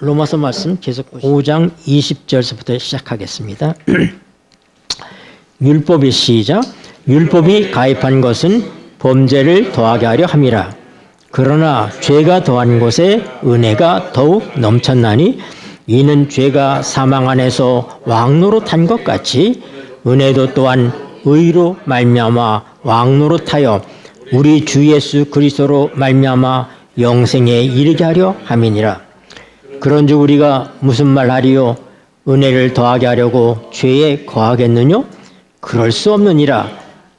로마서 말씀 계속 5장 20절서부터 시작하겠습니다. 율법의 시작. 율법이 가입한 것은 범죄를 더하게 하려 함이라. 그러나 죄가 더한 곳에 은혜가 더욱 넘쳤나니 이는 죄가 사망 안에서 왕노릇한 것 같이 은혜도 또한 의로 말미암아 왕노릇하여 우리 주 예수 그리스도로 말미암아 영생에 이르게 하려 함이니라. 그런즉 우리가 무슨 말하리요? 은혜를 더하게 하려고 죄에 거하겠느뇨? 그럴 수 없느니라.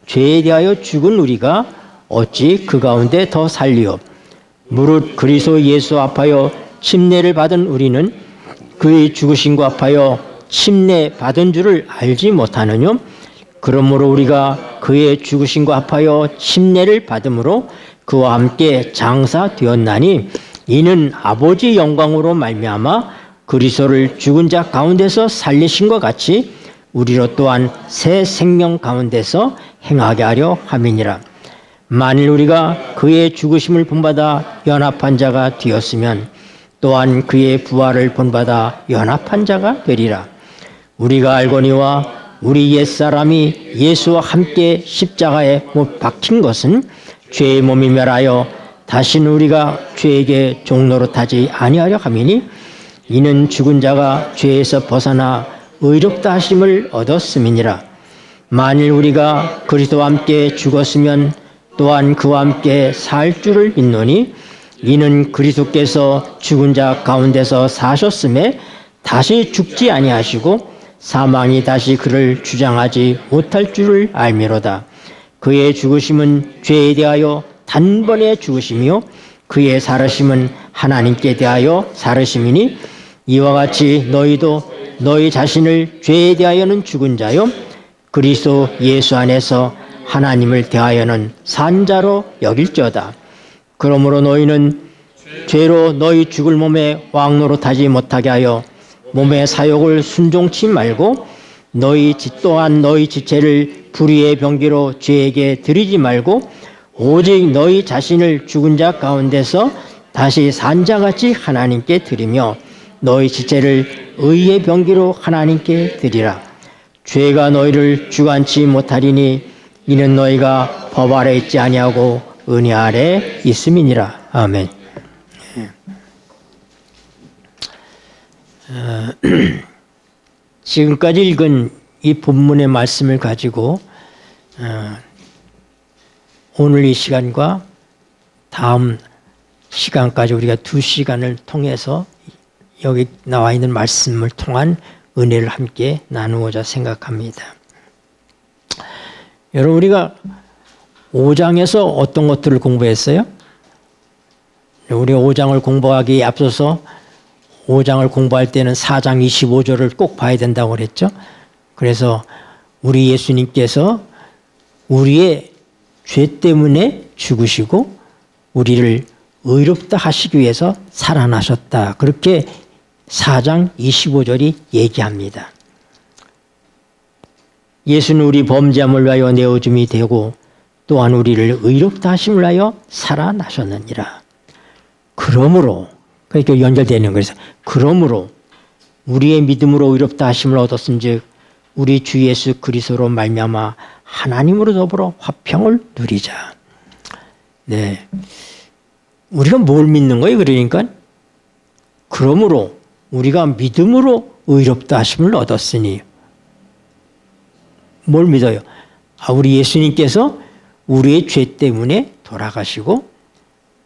죄에 대하여 죽은 우리가 어찌 그 가운데 더 살리요? 무릇 그리스도 예수 앞하여 침례를 받은 우리는 그의 죽으심과 합하여 침례 받은 줄을 알지 못하느뇨? 그러므로 우리가 그의 죽으심과 합하여 침례를 받음으로 그와 함께 장사되었나니 이는 아버지 영광으로 말미암아 그리스도를 죽은 자 가운데서 살리신 것 같이 우리로 또한 새 생명 가운데서 행하게 하려 함이니라. 만일 우리가 그의 죽으심을 본받아 연합한 자가 되었으면 또한 그의 부활을 본받아 연합한 자가 되리라. 우리가 알거니와 우리 옛사람이 예수와 함께 십자가에 못 박힌 것은 죄의 몸이 멸하여 다시는 우리가 죄에게 종노릇하지 아니하려 함이니 이는 죽은 자가 죄에서 벗어나 의롭다 하심을 얻었음이니라. 만일 우리가 그리스도와 함께 죽었으면 또한 그와 함께 살 줄을 믿노니 이는 그리스도께서 죽은 자 가운데서 사셨음에 다시 죽지 아니하시고 사망이 다시 그를 주장하지 못할 줄을 알미로다. 그의 죽으심은 죄에 대하여 단번에 죽으심이요 그의 살으심은 하나님께 대하여 살으심이니 이와 같이 너희도 너희 자신을 죄에 대하여는 죽은 자요 그리스도 예수 안에서 하나님을 대하여는 산 자로 여길지어다. 그러므로 너희는 죄로 너희 죽을 몸에 왕노릇하지 못하게 하여 몸의 사욕을 순종치 말고 너희 또한 너희 지체를 불의의 병기로 죄에게 드리지 말고 오직 너희 자신을 죽은 자 가운데서 다시 산 자같이 하나님께 드리며 너희 지체를 의의 병기로 하나님께 드리라. 죄가 너희를 주관치 못하리니 이는 너희가 법 아래 있지 아니하고 은혜 아래 있음이니라. 아멘. 지금까지 읽은 이 본문의 말씀을 가지고 오늘 이 시간과 다음 시간까지 우리가 2시간을 통해서 여기 나와 있는 말씀을 통한 은혜를 함께 나누고자 생각합니다. 여러분 우리가 5장에서 어떤 것들을 공부했어요? 우리가 5장을 공부하기에 앞서서 5장을 공부할 때는 4장 25절을 꼭 봐야 된다고 그랬죠. 그래서 우리 예수님께서 우리의 죄 때문에 죽으시고 우리를 의롭다 하시기 위해서 살아나셨다. 그렇게 4장 25절이 얘기합니다. 예수는 우리 범죄함을 위하여 내어줌이 되고 또한 우리를 의롭다 하심을 위하여 살아나셨느니라. 그러므로 그러니까 연결되는 거예요. 그러므로 우리의 믿음으로 의롭다 하심을 얻었은즉 우리 주 예수 그리스도로 말미암아 하나님으로 더불어 화평을 누리자. 네, 우리가 뭘 믿는 거예요? 그러니까 그러므로 우리가 믿음으로 의롭다 하심을 얻었으니 뭘 믿어요? 우리 예수님께서 우리의 죄 때문에 돌아가시고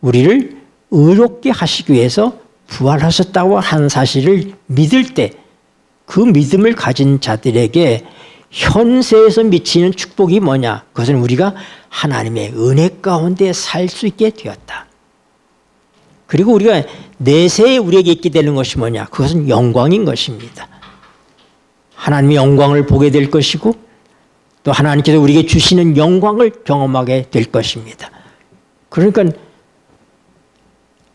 우리를 의롭게 하시기 위해서 부활하셨다고 한 사실을 믿을 때 그 믿음을 가진 자들에게 현세에서 미치는 축복이 뭐냐? 그것은 우리가 하나님의 은혜 가운데 살 수 있게 되었다. 그리고 우리가 내세에 우리에게 있게 되는 것이 뭐냐? 그것은 영광인 것입니다. 하나님의 영광을 보게 될 것이고 또 하나님께서 우리에게 주시는 영광을 경험하게 될 것입니다. 그러니까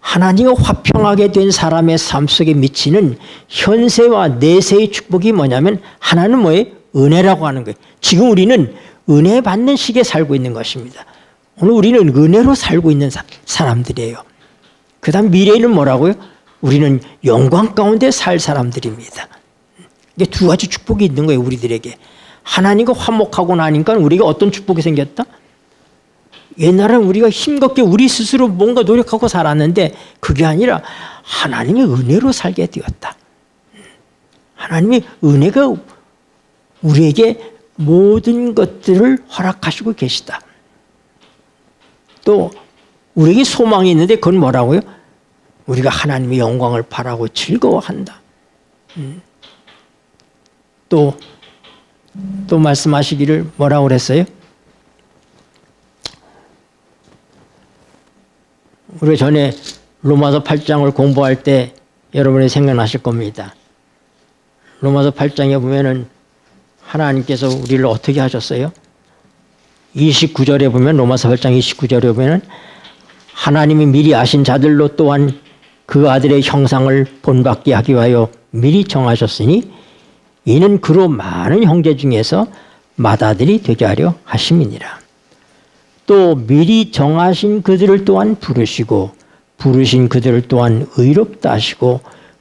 하나님과 화평하게 된 사람의 삶 속에 미치는 현세와 내세의 축복이 뭐냐면 하나는 뭐예요? 은혜라고 하는 거예요. 지금 우리는 은혜 받는 시기에 살고 있는 것입니다. 오늘 우리는 은혜로 살고 있는 사람들이에요. 그 다음 미래에는 뭐라고요? 우리는 영광 가운데 살 사람들입니다. 이게 두 가지 축복이 있는 거예요, 우리들에게. 하나님과 화목하고 나니까 우리가 어떤 축복이 생겼다? 옛날에는 우리가 힘겹게 우리 스스로 뭔가 노력하고 살았는데 그게 아니라 하나님의 은혜로 살게 되었다. 하나님의 은혜가 우리에게 모든 것들을 허락하시고 계시다. 또 우리에게 소망이 있는데 그건 뭐라고요? 우리가 하나님의 영광을 바라고 즐거워한다. 또 말씀하시기를 뭐라고 그랬어요? 우리가 전에 로마서 8장을 공부할 때 여러분이 생각나실 겁니다. 로마서 8장에 보면은 하나님께서 우리를 어떻게 하셨어요? 29절에 보면, 로마서 8장 29절에 보면 하나님이 미리 아신 자들로 또한 그 아들의 형상을 본받게 하기 위하여 미리 정하셨으니 이는 그로 많은 형제 중에서 맏아들이 되게 하려 하심이니라. 또 미리 정하신 그들을 또한 부르시고 부르신 그들을 또한 의롭다 하시고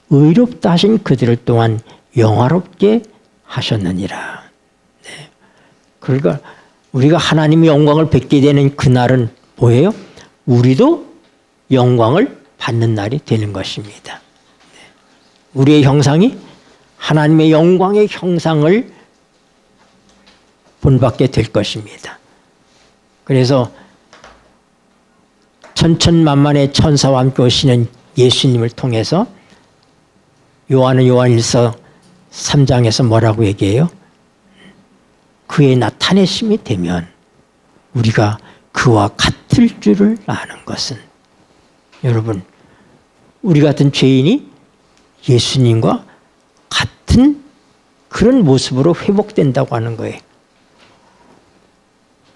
의롭다 하신 그들을 또한 영화롭게 하셨느니라. 네. 그러니까 우리가 하나님의 영광을 뵙게 되는 그날은 뭐예요? 우리도 영광을 받는 날이 되는 것입니다. 네. 우리의 형상이 하나님의 영광의 형상을 본받게 될 것입니다. 그래서 천천만만의 천사와 함께 오시는 예수님을 통해서 요한은 요한일서 3장에서 뭐라고 얘기해요? 그의 나타내심이 되면 우리가 그와 같을 줄을 아는 것은, 여러분, 우리 같은 죄인이 예수님과 같은 그런 모습으로 회복된다고 하는 거예요.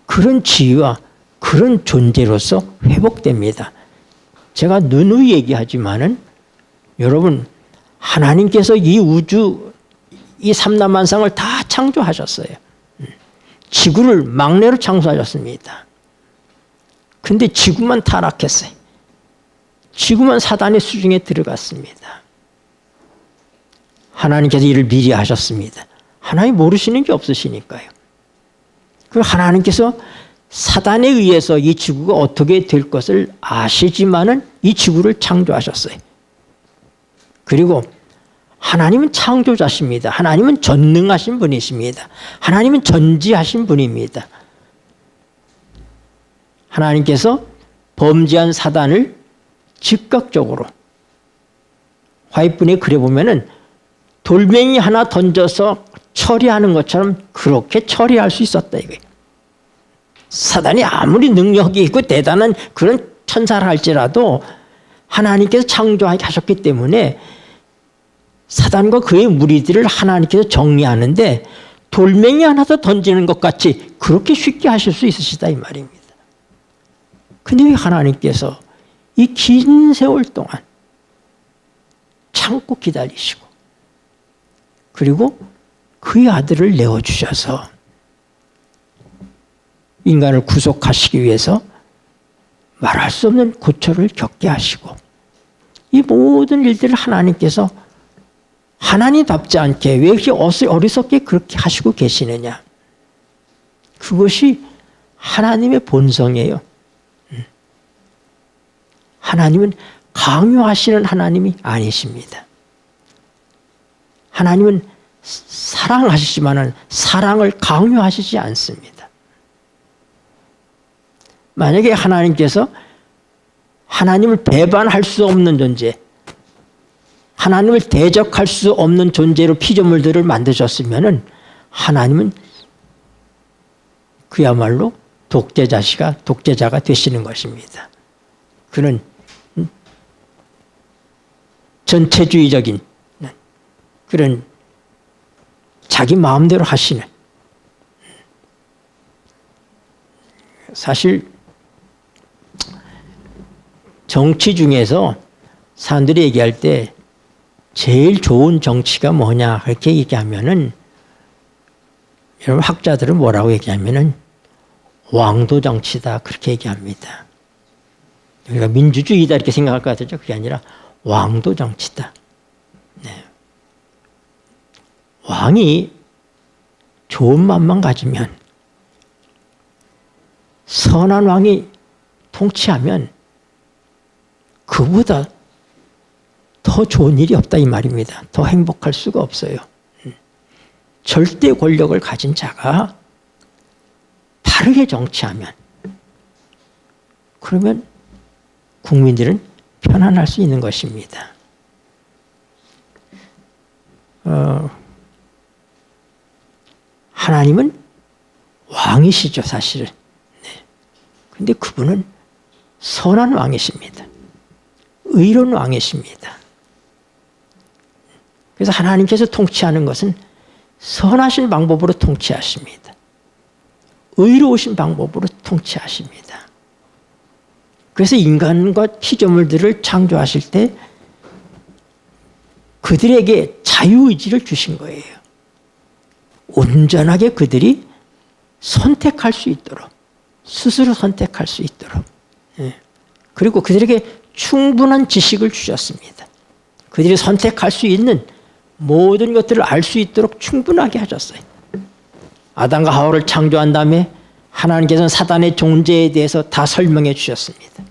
그런 지위와 그런 존재로서 회복됩니다. 제가 누누이 얘기하지만은 여러분, 하나님께서 이 우주, 이 삼라만상을 다 창조하셨어요. 지구를 막내로 창조하셨습니다. 근데 지구만 타락했어요. 지구만 사단의 수중에 들어갔습니다. 하나님께서 이를 미리 하셨습니다. 하나님 모르시는 게 없으시니까요. 그 하나님께서 사단에 의해서 이 지구가 어떻게 될 것을 아시지만은 이 지구를 창조하셨어요. 그리고 하나님은 창조자십니다. 하나님은 전능하신 분이십니다. 하나님은 전지하신 분입니다. 하나님께서 범죄한 사단을 즉각적으로 화이트본에 그려보면은 돌멩이 하나 던져서 처리하는 것처럼 그렇게 처리할 수 있었다 이거예요. 사단이 아무리 능력이 있고 대단한 그런 천사를 할지라도 하나님께서 창조하게 하셨기 때문에 사단과 그의 무리들을 하나님께서 정리하는데 돌멩이 하나 더 던지는 것 같이 그렇게 쉽게 하실 수 있으시다 이 말입니다. 근데 왜 하나님께서 이 긴 세월 동안 참고 기다리시고 그리고 그의 아들을 내어주셔서 인간을 구속하시기 위해서 말할 수 없는 고초를 겪게 하시고 이 모든 일들을 하나님께서 하나님답지 않게 왜 이렇게 어리석게 그렇게 하시고 계시느냐. 그것이 하나님의 본성이에요. 하나님은 강요하시는 하나님이 아니십니다. 하나님은 사랑하시지만 사랑을 강요하시지 않습니다. 만약에 하나님께서 하나님을 배반할 수 없는 존재, 하나님을 대적할 수 없는 존재로 피조물들을 만드셨으면 하나님은 그야말로 독재자가 되시는 것입니다. 그는 전체주의적인 그런 자기 마음대로 하시는, 사실 정치 중에서 사람들이 얘기할 때 제일 좋은 정치가 뭐냐 그렇게 얘기하면은 여러분 학자들은 뭐라고 얘기하면은 왕도 정치다 그렇게 얘기합니다. 우리가 민주주의다 이렇게 생각할 것 같죠. 그게 아니라 왕도 정치다. 네. 왕이 좋은 맘만 가지면, 선한 왕이 통치하면 그보다 더 좋은 일이 없다 이 말입니다. 더 행복할 수가 없어요. 절대 권력을 가진 자가 바르게 정치하면, 그러면 국민들은 편안할 수 있는 것입니다. 하나님은 왕이시죠, 사실은. 그런데 그분은 선한 왕이십니다. 의로운 왕이십니다. 그래서 하나님께서 통치하는 것은 선하신 방법으로 통치하십니다. 의로우신 방법으로 통치하십니다. 그래서 인간과 피조물들을 창조하실 때 그들에게 자유의지를 주신 거예요. 온전하게 그들이 선택할 수 있도록, 스스로 선택할 수 있도록. 그리고 그들에게 충분한 지식을 주셨습니다. 그들이 선택할 수 있는 모든 것들을 알 수 있도록 충분하게 하셨어요. 아담과 하와를 창조한 다음에 하나님께서는 사단의 존재에 대해서 다 설명해 주셨습니다.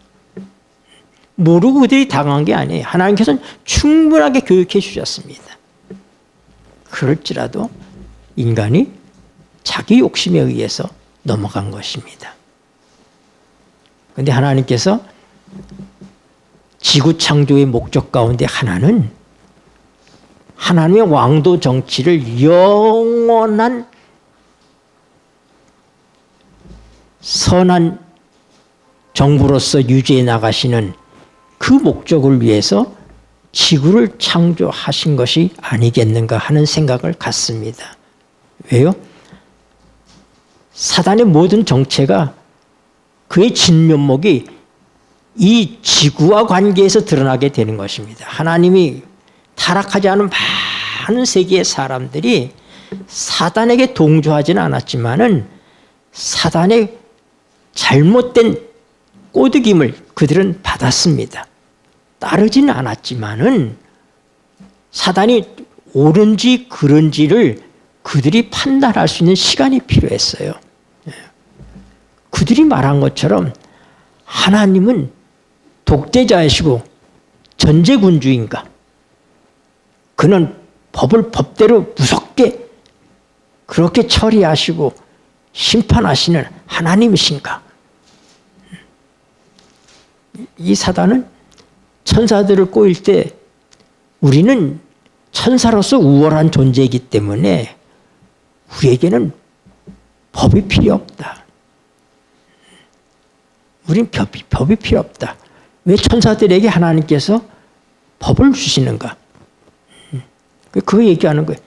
모르고 그들이 당한 게 아니에요. 하나님께서는 충분하게 교육해 주셨습니다. 그럴지라도 인간이 자기 욕심에 의해서 넘어간 것입니다. 그런데 하나님께서 지구 창조의 목적 가운데 하나는 하나님의 왕도 정치를 영원한 선한 정부로서 유지해 나가시는 그 목적을 위해서 지구를 창조하신 것이 아니겠는가 하는 생각을 갖습니다. 왜요? 사단의 모든 정체가, 그의 진면목이 이 지구와 관계에서 드러나게 되는 것입니다. 하나님이 타락하지 않은 많은 세계의 사람들이 사단에게 동조하지는 않았지만은 사단의 잘못된 꼬드김을 그들은 받았습니다. 따르지는 않았지만은 사단이 옳은지 그른지를 그들이 판단할 수 있는 시간이 필요했어요. 그들이 말한 것처럼 하나님은 독재자이시고 전제군주인가? 그는 법을 법대로 무섭게 그렇게 처리하시고 심판하시는 하나님이신가? 이 사단은 천사들을 꼬일 때 우리는 천사로서 우월한 존재이기 때문에 우리에게는 법이 필요 없다. 우린 법이 필요 없다. 왜 천사들에게 하나님께서 법을 주시는가? 그 얘기하는 거예요.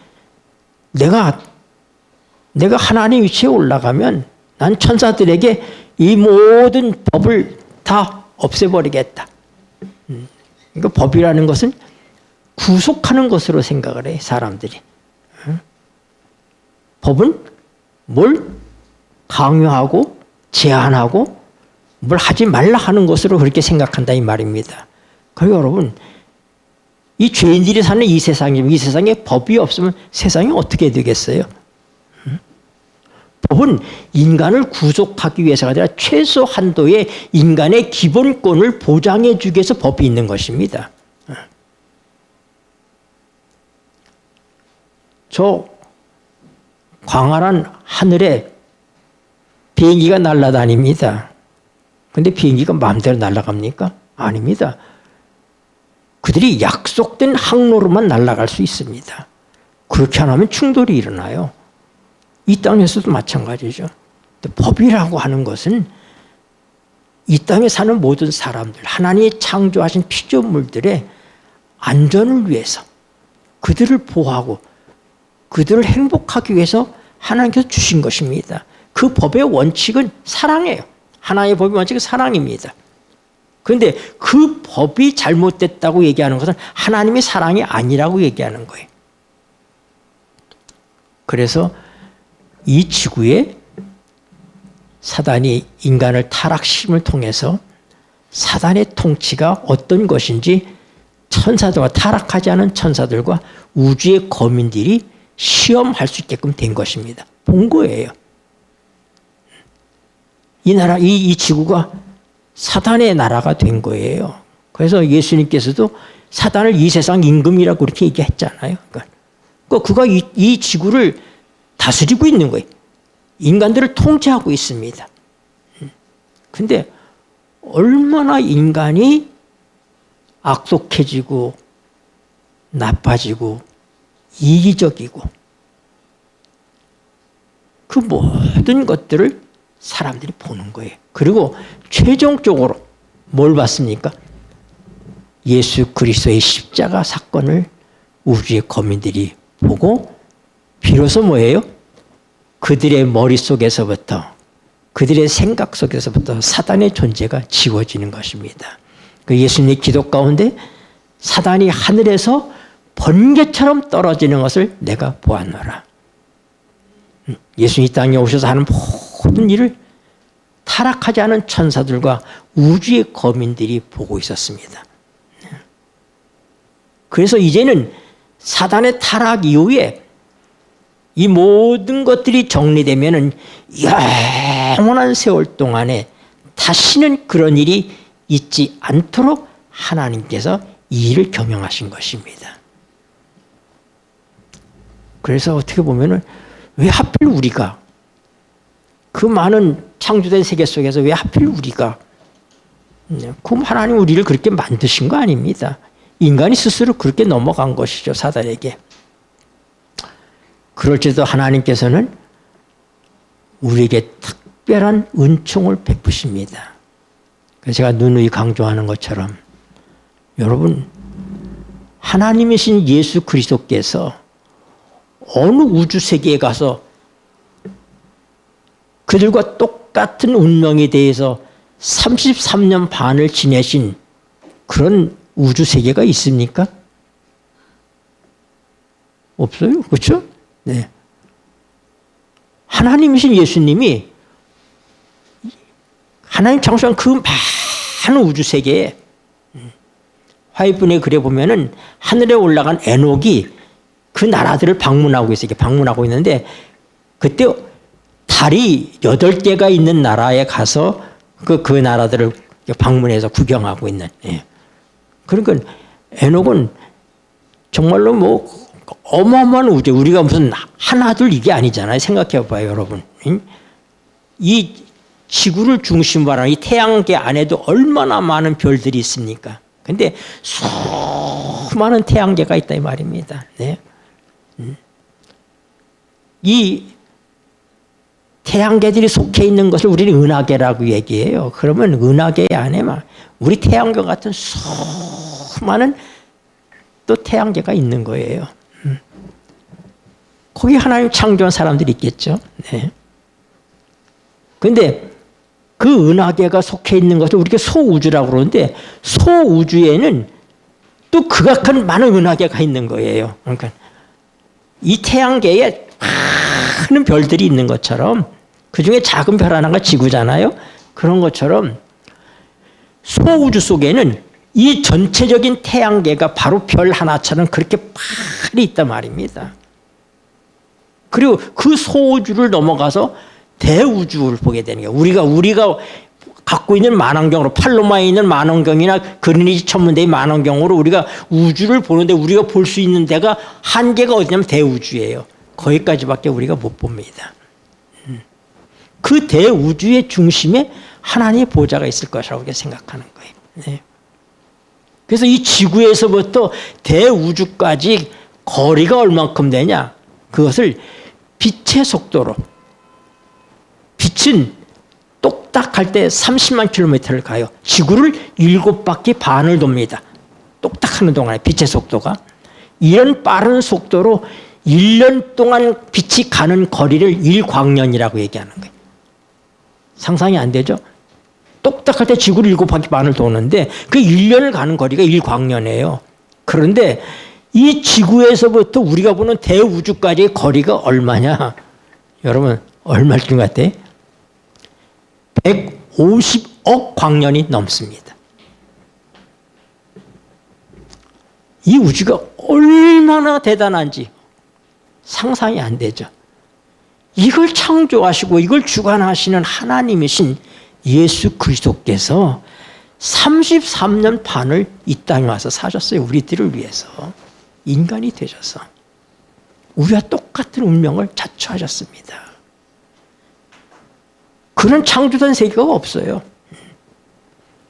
내가 하나님 위치에 올라가면 난 천사들에게 이 모든 법을 다 없애버리겠다. 그러니까 법이라는 것은 구속하는 것으로 생각을 해, 사람들이. 법은 뭘 강요하고 제한하고 뭘 하지 말라 하는 것으로 그렇게 생각한다 이 말입니다. 그리고 여러분, 이 죄인들이 사는 이 세상에 법이 없으면 세상이 어떻게 되겠어요? 법은 인간을 구속하기 위해서가 아니라 최소 한도의 인간의 기본권을 보장해 주기 위해서 법이 있는 것입니다. 저 광활한 하늘에 비행기가 날아다닙니다. 그런데 비행기가 마음대로 날아갑니까? 아닙니다. 그들이 약속된 항로로만 날아갈 수 있습니다. 그렇게 안 하면 충돌이 일어나요. 이 땅에서도 마찬가지죠. 법이라고 하는 것은 이 땅에 사는 모든 사람들, 하나님이 창조하신 피조물들의 안전을 위해서 그들을 보호하고 그들을 행복하기 위해서 하나님께서 주신 것입니다. 그 법의 원칙은 사랑이에요. 하나님의 법의 원칙은 사랑입니다. 그런데 그 법이 잘못됐다고 얘기하는 것은 하나님의 사랑이 아니라고 얘기하는 거예요. 그래서 이 지구에 사단이 인간을 타락시킴을 통해서 사단의 통치가 어떤 것인지 천사들과 타락하지 않은 천사들과 우주의 거민들이 시험할 수 있게끔 된 것입니다. 본 거예요. 이 나라, 이 지구가 사단의 나라가 된 거예요. 그래서 예수님께서도 사단을 이 세상 임금이라고 그렇게 얘기했잖아요. 그가 이 지구를 다스리고 있는 거예요. 인간들을 통제하고 있습니다. 근데 얼마나 인간이 악독해지고 나빠지고 이기적이고 그 모든 것들을 사람들이 보는 거예요. 그리고 최종적으로 뭘 봤습니까? 예수 그리스도의 십자가 사건을 우주의 거민들이 보고 비로소 뭐예요? 그들의 머릿속에서부터 그들의 생각 속에서부터 사단의 존재가 지워지는 것입니다. 그 예수님의 기도 가운데 사단이 하늘에서 번개처럼 떨어지는 것을 내가 보았노라. 예수님이 이 땅에 오셔서 하는 모든 일을 타락하지 않은 천사들과 우주의 거민들이 보고 있었습니다. 그래서 이제는 사단의 타락 이후에 이 모든 것들이 정리되면은 영원한 세월 동안에 다시는 그런 일이 있지 않도록 하나님께서 이 일을 경영하신 것입니다. 그래서 어떻게 보면은 왜 하필 우리가 그 많은 창조된 세계 속에서 왜 하필 우리가 그럼 하나님 우리를 그렇게 만드신 거 아닙니다. 인간이 스스로 그렇게 넘어간 것이죠. 사단에게. 그럴지도 하나님께서는 우리에게 특별한 은총을 베푸십니다. 그래서 제가 누누이 강조하는 것처럼 여러분 하나님이신 예수 그리스도께서 어느 우주 세계에 가서 그들과 똑같은 운명에 대해서 33년 반을 지내신 그런 우주 세계가 있습니까? 없어요. 그렇죠? 네. 하나님이신 예수님이 하나님 창조한 그 많은 우주 세계에 화해분의 글에 보면은 하늘에 올라간 에녹이 그 나라들을 방문하고 있어요. 방문하고 있는데 그때 달이 8개가 있는 나라에 가서 그 나라들을 방문해서 구경하고 있는. 예. 그러니까 에녹은 정말로 뭐 어마어마한 우주, 우리가 무슨 하나둘 이게 아니잖아요. 생각해 봐요, 여러분. 이 지구를 중심으로 하는 이 태양계 안에도 얼마나 많은 별들이 있습니까? 근데 수많은 태양계가 있다 이 말입니다. 네. 이 태양계들이 속해 있는 것을 우리는 은하계라고 얘기해요. 그러면 은하계 안에만 우리 태양계 같은 수많은 또 태양계가 있는 거예요. 거기 하나님 창조한 사람들이 있겠죠. 네. 그런데 그 은하계가 속해 있는 것을 우리가 소우주라고 그러는데 소우주에는 또 극악한 많은 은하계가 있는 거예요. 그러니까 이 태양계에 많은 별들이 있는 것처럼 그 중에 작은 별 하나가 지구잖아요. 그런 것처럼 소우주 속에는 이 전체적인 태양계가 바로 별 하나처럼 그렇게 많이 있단 말입니다. 그리고 그 소우주를 넘어가서 대우주를 보게 되는 거예요. 우리가 갖고 있는 만원경으로 팔로마에 있는 만원경이나 그리니지 천문대의 만원경으로 우리가 우주를 보는데 우리가 볼 수 있는 데가 한계가 어디냐면 대우주예요. 거기까지밖에 우리가 못 봅니다. 그 대우주의 중심에 하나님의 보좌가 있을 것이라고 생각하는 거예요. 네. 그래서 이 지구에서부터 대우주까지 거리가 얼만큼 되냐? 그것을 빛의 속도로, 빛은 똑딱할 때 30만 킬로미터를 가요. 지구를 7바퀴 반을 돕니다. 똑딱하는 동안에 빛의 속도가. 이런 빠른 속도로 1년 동안 빛이 가는 거리를 1광년이라고 얘기하는 거예요. 상상이 안 되죠? 똑딱할 때 지구를 7바퀴 반을 도는데 그 1년을 가는 거리가 1광년이에요. 그런데 이 지구에서부터 우리가 보는 대우주까지의 거리가 얼마냐? 여러분 얼마일 것 같아요? 150억 광년이 넘습니다. 이 우주가 얼마나 대단한지 상상이 안 되죠. 이걸 창조하시고 이걸 주관하시는 하나님이신 예수 그리스도께서 33년 반을 이 땅에 와서 사셨어요. 우리들을 위해서. 인간이 되셔서. 우리와 똑같은 운명을 자처하셨습니다. 그는 창조된 세계가 없어요.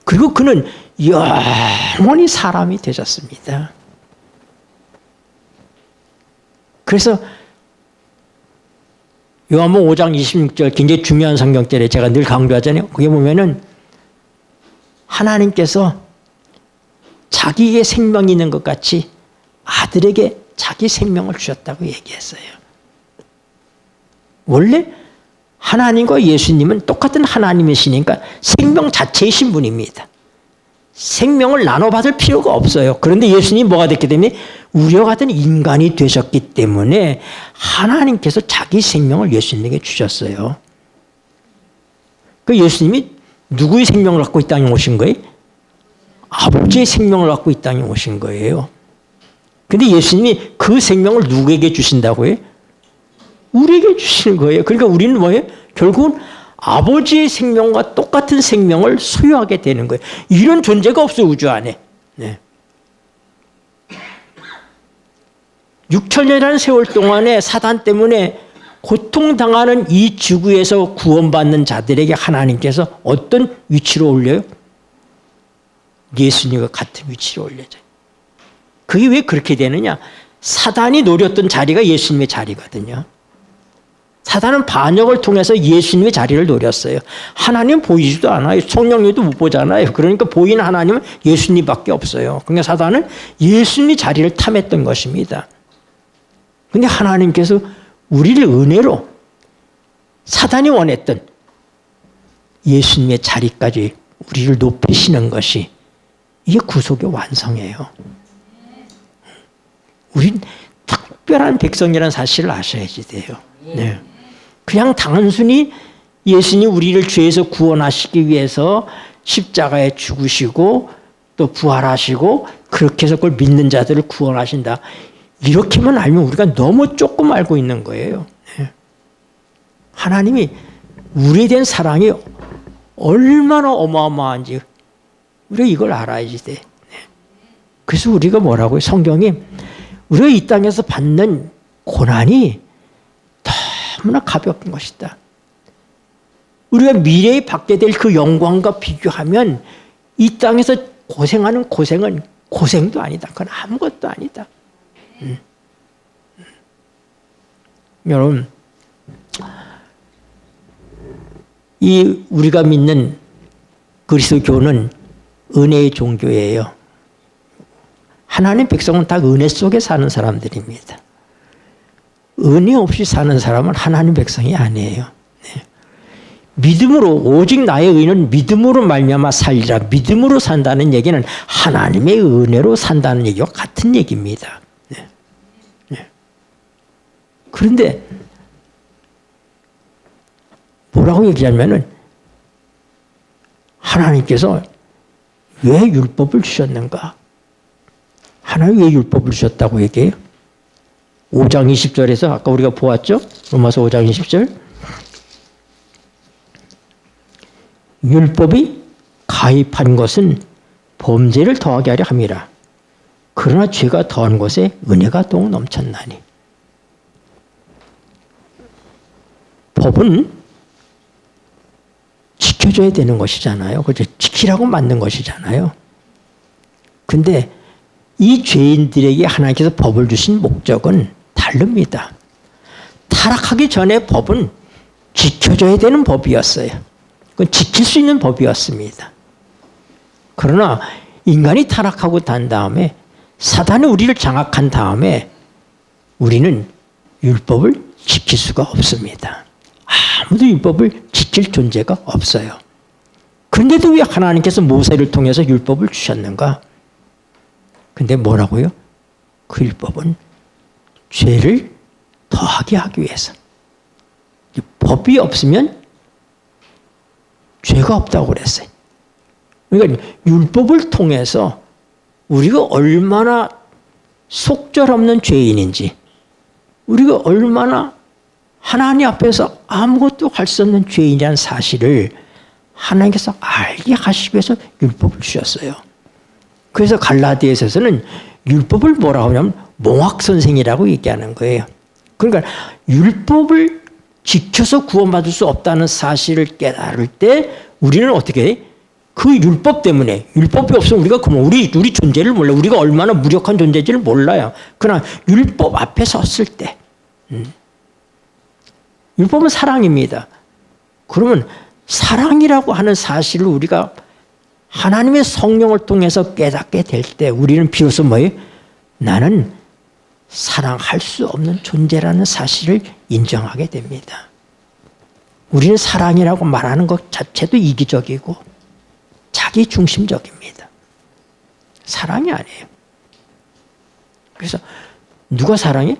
그리고 그는 영원히 사람이 되셨습니다. 그래서 요한복음 5장 26절 굉장히 중요한 성경절에 제가 늘 강조하잖아요. 거기 보면은 하나님께서 자기의 생명이 있는 것 같이 아들에게 자기 생명을 주셨다고 얘기했어요. 원래 하나님과 예수님은 똑같은 하나님이시니까 생명 자체이신 분입니다. 생명을 나눠받을 필요가 없어요. 그런데 예수님이 뭐가 됐기 때문에 우리와 같은 인간이 되셨기 때문에 하나님께서 자기 생명을 예수님에게 주셨어요. 그 예수님이 누구의 생명을 갖고 이 땅에 오신 거예요? 아버지의 생명을 갖고 이 땅에 오신 거예요. 근데 예수님이 그 생명을 누구에게 주신다고요? 우리에게 주시는 거예요. 그러니까 우리는 뭐예요? 결국은 아버지의 생명과 똑같은 생명을 소유하게 되는 거예요. 이런 존재가 없어요, 우주 안에. 네. 6천년이라는 세월 동안에 사단 때문에 고통당하는 이 지구에서 구원받는 자들에게 하나님께서 어떤 위치로 올려요? 예수님과 같은 위치로 올려줘요. 그게 왜 그렇게 되느냐? 사단이 노렸던 자리가 예수님의 자리거든요. 사단은 반역을 통해서 예수님의 자리를 노렸어요. 하나님 보이지도 않아요. 성령님도 못 보잖아요. 그러니까 보이는 하나님은 예수님밖에 없어요. 그러니까 사단은 예수님의 자리를 탐했던 것입니다. 그런데 하나님께서 우리를 은혜로 사단이 원했던 예수님의 자리까지 우리를 높이시는 것이 이게 구속의 완성이에요. 우린 특별한 백성이라는 사실을 아셔야지 돼요. 네. 그냥 단순히 예수님 우리를 죄에서 구원하시기 위해서 십자가에 죽으시고 또 부활하시고 그렇게 해서 그걸 믿는 자들을 구원하신다. 이렇게만 알면 우리가 너무 조금 알고 있는 거예요. 네. 하나님이 우리에 대한 사랑이 얼마나 어마어마한지 우리가 이걸 알아야지 돼. 네. 그래서 우리가 뭐라고요? 성경이 우리가 이 땅에서 받는 고난이 너무나 가벼운 것이다. 우리가 미래에 받게 될 그 영광과 비교하면 이 땅에서 고생하는 고생은 고생도 아니다. 그건 아무것도 아니다. 여러분, 이 우리가 믿는 그리스도교는 은혜의 종교예요. 하나님 백성은 다 은혜 속에 사는 사람들입니다. 은혜 없이 사는 사람은 하나님 백성이 아니에요. 네. 믿음으로 오직 나의 의는 믿음으로 말미암아 살리라. 믿음으로 산다는 얘기는 하나님의 은혜로 산다는 얘기와 같은 얘기입니다. 네. 네. 그런데 뭐라고 얘기하면은 하나님께서 왜 율법을 주셨는가? 하나님 왜 율법을 주셨다고 얘기해요? 5장 20절에서 아까 우리가 보았죠? 로마서 5장 20절. 율법이 가입한 것은 범죄를 더하게 하려 함이라. 그러나 죄가 더한 것에 은혜가 더욱 넘쳤나니. 법은 지켜줘야 되는 것이잖아요. 그죠? 지키라고 만든 것이잖아요. 근데 이 죄인들에게 하나님께서 법을 주신 목적은 다릅니다. 타락하기 전에 법은 지켜줘야 되는 법이었어요. 그건 지킬 수 있는 법이었습니다. 그러나 인간이 타락하고 난 다음에 사단이 우리를 장악한 다음에 우리는 율법을 지킬 수가 없습니다. 아무도 율법을 지킬 존재가 없어요. 그런데도 왜 하나님께서 모세를 통해서 율법을 주셨는가? 근데 뭐라고요? 그 율법은 죄를 더하게 하기 위해서. 법이 없으면 죄가 없다고 그랬어요. 그러니까 율법을 통해서 우리가 얼마나 속절없는 죄인인지, 우리가 얼마나 하나님 앞에서 아무것도 할 수 없는 죄인이라는 사실을 하나님께서 알게 하시기 위해서 율법을 주셨어요. 그래서 갈라디아서에서는 율법을 뭐라고 하냐면 몽학선생이라고 얘기하는 거예요. 그러니까 율법을 지켜서 구원받을 수 없다는 사실을 깨달을 때 우리는 어떻게 해? 그 율법 때문에, 율법이 없으면 우리가 우리 존재를 몰라. 우리가 얼마나 무력한 존재인지를 몰라요. 그러나 율법 앞에 섰을 때, 율법은 사랑입니다. 그러면 사랑이라고 하는 사실을 우리가 하나님의 성령을 통해서 깨닫게 될 때 우리는 비로소 뭐예요? 나는 사랑할 수 없는 존재라는 사실을 인정하게 됩니다. 우리는 사랑이라고 말하는 것 자체도 이기적이고 자기 중심적입니다. 사랑이 아니에요. 그래서 누가 사랑해?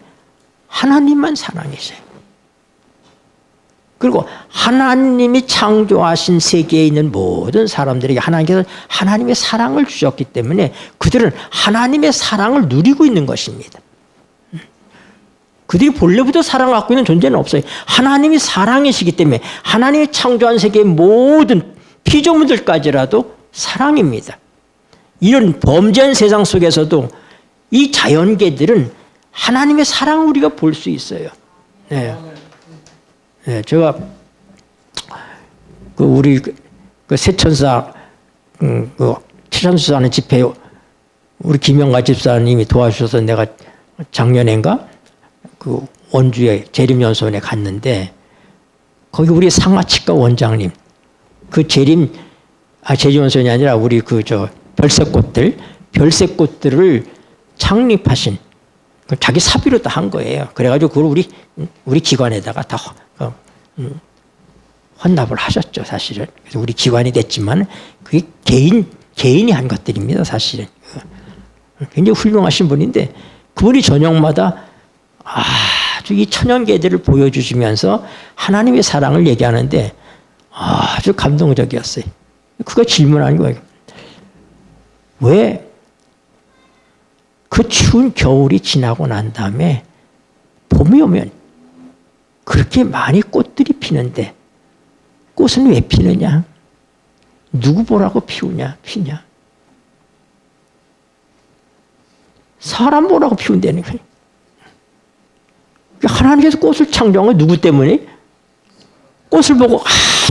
하나님만 사랑이세요. 그리고 하나님이 창조하신 세계에 있는 모든 사람들에게 하나님께서 하나님의 사랑을 주셨기 때문에 그들은 하나님의 사랑을 누리고 있는 것입니다. 그들이 본래부터 사랑을 갖고 있는 존재는 없어요. 하나님이 사랑이시기 때문에 하나님이 창조한 세계의 모든 피조물들까지라도 사랑입니다. 이런 범죄한 세상 속에서도 이 자연계들은 하나님의 사랑을 우리가 볼 수 있어요. 네. 네, 제가 우리 세천사 최천수사는 집회 우리 김영가 집사님이 도와주셔서 내가 작년인가 원주에 재림연수원에 갔는데 거기 우리 상하치과 원장님 재림연수원이 아니라 우리 별색꽃들을 창립하신 자기 사비로 다 한 거예요. 그래가지고 그걸 우리 기관에다가 다 헌납을 하셨죠, 사실은. 그래서 우리 기관이 됐지만 그게 개인이 한 것들입니다, 사실은. 굉장히 훌륭하신 분인데 그분이 저녁마다 아주 이 천연계들을 보여주시면서 하나님의 사랑을 얘기하는데 아주 감동적이었어요. 그가 질문하는 거예요. 왜 그 추운 겨울이 지나고 난 다음에 봄이 오면 그렇게 많이 꽃들이 피는데 꽃은 왜 피느냐? 누구 보라고 피냐? 사람 보라고 피운다는 거예요. 하나님께서 꽃을 창조한 건 누구 때문에? 꽃을 보고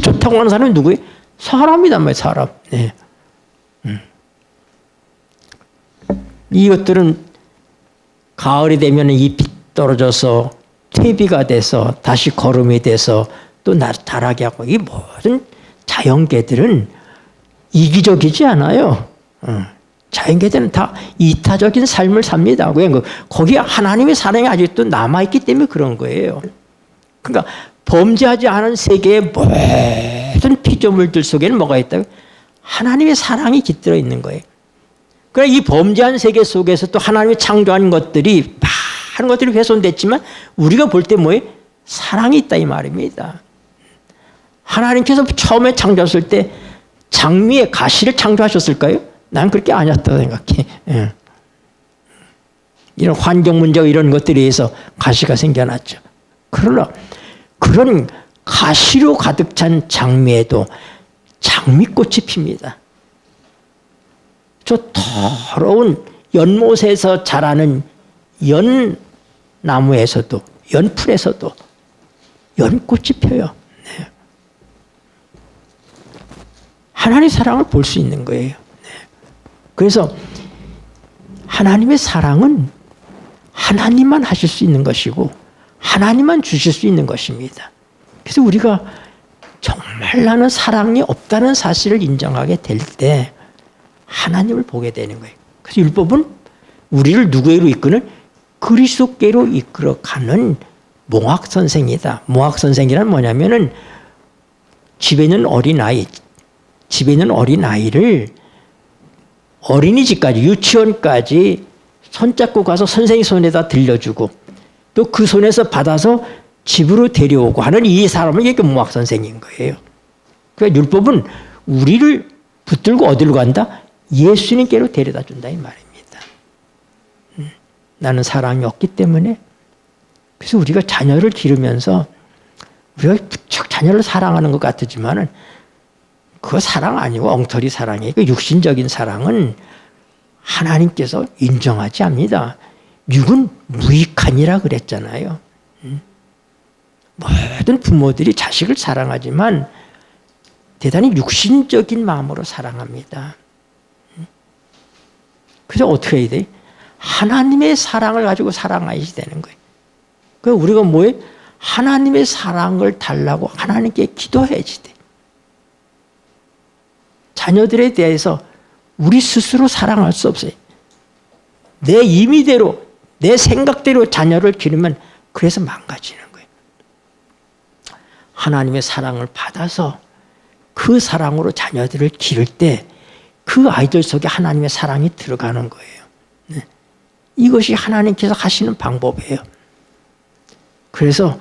좋다고 하는 사람은 누구예요? 사람이단 말이에요. 사람. 네. 이것들은 가을이 되면 잎이 떨어져서 퇴비가 돼서 다시 거름이 돼서 또 자라게 하고 이 모든 자연계들은 이기적이지 않아요. 자연계들은 다 이타적인 삶을 삽니다. 거기에 하나님의 사랑이 아직도 남아있기 때문에 그런 거예요. 그러니까 범죄하지 않은 세계의 모든 피조물들 속에는 뭐가 있다고? 하나님의 사랑이 깃들어 있는 거예요. 그러니까 이 범죄한 세계 속에서 또 하나님이 창조한 것들이 많은 것들이 훼손됐지만 우리가 볼 때 뭐예요? 사랑이 있다 이 말입니다. 하나님께서 처음에 창조하셨을 때 장미의 가시를 창조하셨을까요? 난 그렇게 아니었다고 생각해. 예. 이런 환경 문제와 이런 것들에 의해서 가시가 생겨났죠. 그러나 그런 가시로 가득 찬 장미에도 장미꽃이 핍니다. 저 더러운 연못에서 자라는 연나무에서도 연풀에서도 연꽃이 펴요. 네. 하나님의 사랑을 볼 수 있는 거예요. 네. 그래서 하나님의 사랑은 하나님만 하실 수 있는 것이고 하나님만 주실 수 있는 것입니다. 그래서 우리가 정말 나는 사랑이 없다는 사실을 인정하게 될 때 하나님을 보게 되는 거예요. 그래서 율법은 우리를 누구에로 이끄는? 그리스도께로 이끌어가는 몽학선생이다. 몽학선생이란 뭐냐면은 집에 있는 어린아이를 어린이집까지 유치원까지 손잡고 가서 선생님 손에다 들려주고 또 그 손에서 받아서 집으로 데려오고 하는 이 사람을 이게 몽학선생인 거예요. 그러니까 율법은 우리를 붙들고 어디로 간다? 예수님께로 데려다 준다 이 말입니다. 나는 사랑이 없기 때문에. 그래서 우리가 자녀를 기르면서 우리가 부쩍 자녀를 사랑하는 것 같지만은 그거 사랑 아니고 엉터리 사랑이에요. 그 육신적인 사랑은 하나님께서 인정하지 않습니다. 육은 무익하니라 그랬잖아요. 모든 부모들이 자식을 사랑하지만 대단히 육신적인 마음으로 사랑합니다. 그래서 어떻게 해야 돼? 하나님의 사랑을 가지고 사랑해야 되는 거예요. 그래서 우리가 뭐예요? 하나님의 사랑을 달라고 하나님께 기도해야지 돼. 자녀들에 대해서 우리 스스로 사랑할 수 없어요. 내 임의대로, 내 생각대로 자녀를 기르면 그래서 망가지는 거예요. 하나님의 사랑을 받아서 그 사랑으로 자녀들을 기를 때 그 아이들 속에 하나님의 사랑이 들어가는 거예요. 네. 이것이 하나님께서 하시는 방법이에요. 그래서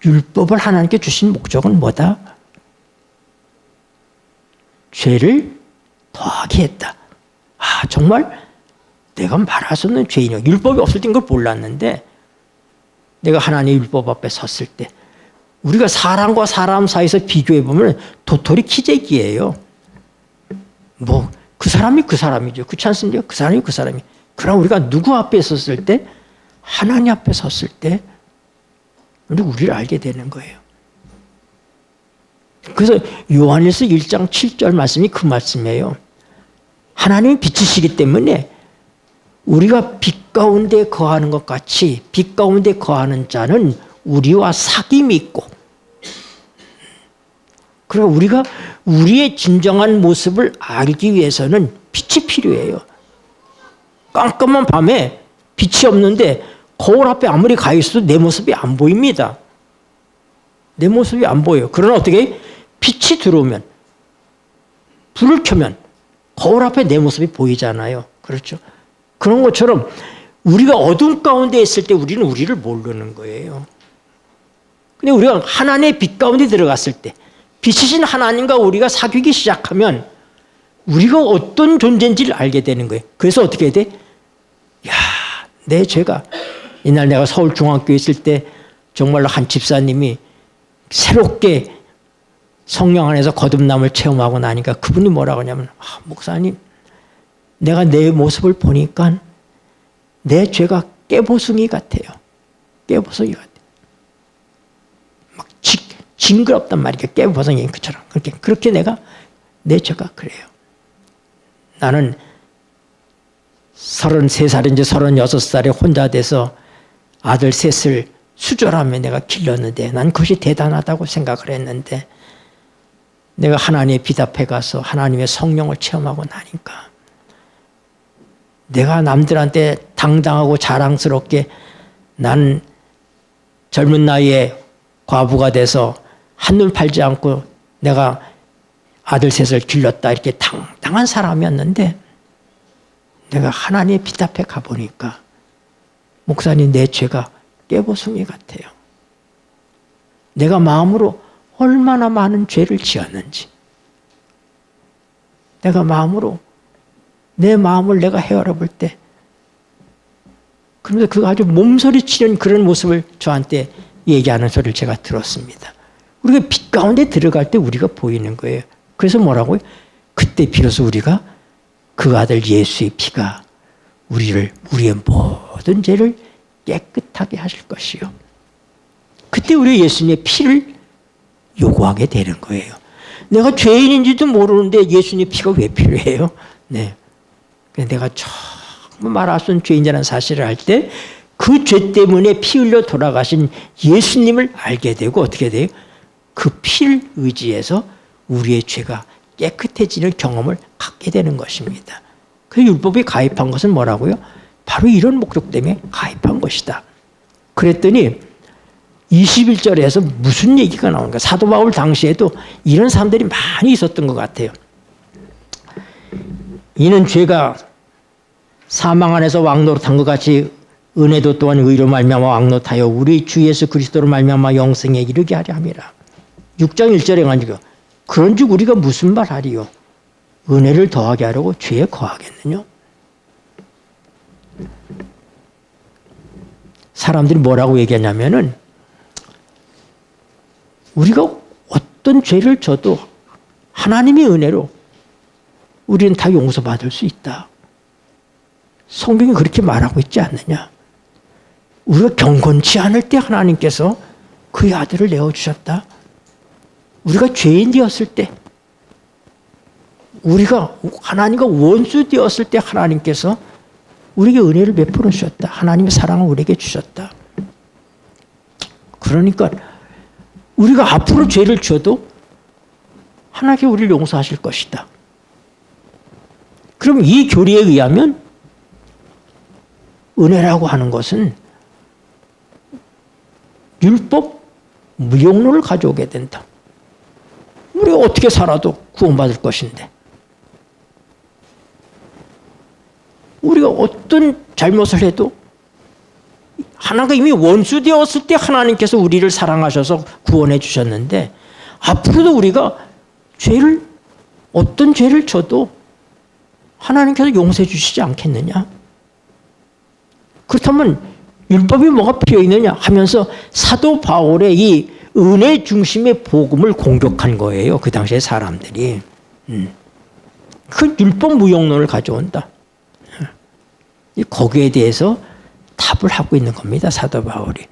율법을 하나님께 주신 목적은 뭐다? 죄를 더하게 했다. 아, 정말 내가 말할 수 없는 죄인이야. 율법이 없을 땐 걸 몰랐는데 내가 하나님의 율법 앞에 섰을 때 우리가 사람과 사람 사이에서 비교해 보면 도토리 키재기예요. 뭐 그 사람이 그 사람이죠. 그렇지 않습니까? 그 사람이 그 사람이. 그럼 우리가 누구 앞에 섰을 때? 하나님 앞에 섰을 때 우리를 알게 되는 거예요. 그래서 요한일서 1장 7절 말씀이 그 말씀이에요. 하나님이 빛이시기 때문에 우리가 빛 가운데 거하는 것 같이 빛 가운데 거하는 자는 우리와 사귐이 있고, 그리고 우리가 우리의 진정한 모습을 알기 위해서는 빛이 필요해요. 깜깜한 밤에 빛이 없는데 거울 앞에 아무리 가 있어도 내 모습이 안 보입니다. 내 모습이 안 보여요. 그러나 어떻게 빛이 들어오면, 불을 켜면 거울 앞에 내 모습이 보이잖아요. 그렇죠? 그런 것처럼 우리가 어둠 가운데 있을 때 우리는 우리를 모르는 거예요. 근데 우리가 하나님의 빛 가운데 들어갔을 때, 빛이신 하나님과 우리가 사귀기 시작하면 우리가 어떤 존재인지를 알게 되는 거예요. 그래서 어떻게 해야 돼? 야, 내 죄가. 이날 내가 서울중앙교회 있을 때 정말로 한 집사님이 새롭게 성령 안에서 거듭남을 체험하고 나니까 그분이 뭐라고 하냐면, 아, 목사님, 내가 내 모습을 보니까 내 죄가 깨보숭이 같아요. 깨보숭이 같아요. 막 징그럽단 말이에요. 깨보숭이 그처럼. 그렇게 내가 내 죄가 그래요. 나는 33살인지 36살에 혼자 돼서 아들 셋을 수절하며 내가 길렀는데 난 그것이 대단하다고 생각을 했는데, 내가 하나님의 빛 앞에 가서 하나님의 성령을 체험하고 나니까 내가 남들한테 당당하고 자랑스럽게 난 젊은 나이에 과부가 돼서 한눈 팔지 않고 내가 아들 셋을 길렀다 이렇게 당당한 사람이었는데, 내가 하나님의 빛 앞에 가보니까 목사님, 내 죄가 깨보숭이 같아요. 내가 마음으로 얼마나 많은 죄를 지었는지, 내가 마음으로 내 마음을 내가 헤아려 볼 때, 그런데 그 아주 몸소리치는 그런 모습을 저한테 얘기하는 소리를 제가 들었습니다. 우리가 빛 가운데 들어갈 때 우리가 보이는 거예요. 그래서 뭐라고요? 그때 비로소 우리가 그 아들 예수의 피가 우리의 모든 죄를 깨끗하게 하실 것이요. 그때 우리 예수님의 피를 요구하게 되는 거예요. 내가 죄인인지도 모르는데 예수님의 피가 왜 필요해요? 네. 내가 정말 말할 수 없는 죄인이라는 사실을 알 때 그 죄 때문에 피 흘려 돌아가신 예수님을 알게 되고, 어떻게 돼요? 그 피를 의지해서 우리의 죄가 깨끗해지는 경험을 갖게 되는 것입니다. 그 율법이 가입한 것은 뭐라고요? 바로 이런 목적 때문에 가입한 것이다. 그랬더니 21절에서 무슨 얘기가 나오는가? 사도 바울 당시에도 이런 사람들이 많이 있었던 것 같아요. 이는 죄가 사망 안에서 왕노릇한 것 같이 은혜도 또한 의로 말미암아 왕노릇하여 우리 주 예수 그리스도로 말미암아 영생에 이르게 하려 함이라. 6장 1절에 가지고 그런즉 우리가 무슨 말하리요? 은혜를 더하게 하려고 죄에 거하겠느냐? 사람들이 뭐라고 얘기하냐면은 우리가 어떤 죄를 져도 하나님의 은혜로 우리는 다 용서받을 수 있다. 성경이 그렇게 말하고 있지 않느냐. 우리가 경건치 않을 때 하나님께서 그의 아들을 내어주셨다. 우리가 죄인 되었을 때, 우리가 하나님과 원수 되었을 때 하나님께서 우리에게 은혜를 베풀어 주셨다. 하나님의 사랑을 우리에게 주셨다. 그러니까 우리가 앞으로 죄를 지어도 하나님께 우리를 용서하실 것이다. 그럼 이 교리에 의하면 은혜라고 하는 것은 율법 무용론을 가져오게 된다. 우리가 어떻게 살아도 구원받을 것인데, 우리가 어떤 잘못을 해도 하나님과 이미 원수 되었을 때 하나님께서 우리를 사랑하셔서 구원해 주셨는데, 앞으로도 우리가 어떤 죄를 져도 하나님께서 용서해 주시지 않겠느냐? 그렇다면 율법이 뭐가 필요 있느냐 하면서 사도 바울의 이 은혜 중심의 복음을 공격한 거예요. 그 당시에 사람들이. 그 율법 무용론을 가져온다. 거기에 대해서 답을 하고 있는 겁니다. 사도 바울이.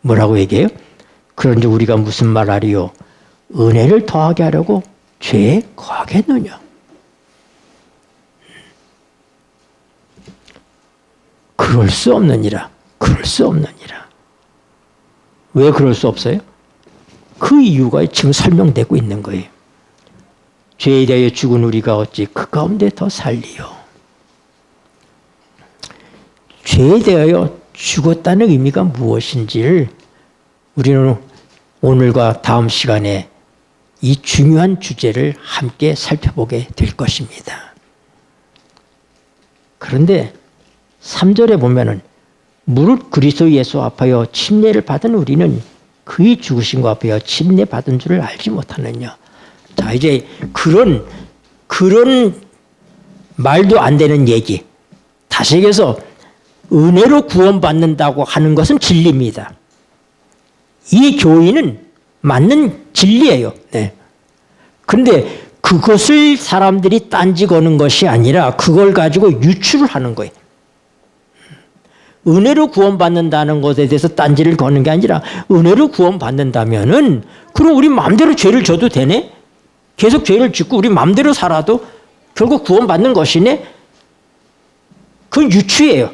뭐라고 얘기해요? 그런데 우리가 무슨 말하리요? 은혜를 더하게 하려고 죄에 거하겠느냐? 그럴 수 없느니라. 그럴 수 없느니라. 왜 그럴 수 없어요? 그 이유가 지금 설명되고 있는 거예요. 죄에 대하여 죽은 우리가 어찌 그 가운데 더 살리요. 죄에 대하여 죽었다는 의미가 무엇인지를 우리는 오늘과 다음 시간에 이 중요한 주제를 함께 살펴보게 될 것입니다. 그런데 3절에 보면은 무릇 그리스도 예수 앞하여 침례를 받은 우리는 그의 죽으심과 앞하여 침례 받은 줄을 알지 못하느냐. 자, 이제 그런 말도 안 되는 얘기. 다시 얘기해서 은혜로 구원받는다고 하는 것은 진리입니다. 이 교리는 맞는 진리예요. 네. 그런데 그것을 사람들이 딴지 거는 것이 아니라 그걸 가지고 유추를 하는 거예요. 은혜로 구원받는다는 것에 대해서 딴지를 거는 게 아니라 은혜로 구원받는다면은 그럼 우리 마음대로 죄를 져도 되네? 계속 죄를 짓고 우리 마음대로 살아도 결국 구원받는 것이네? 그건 유추예요.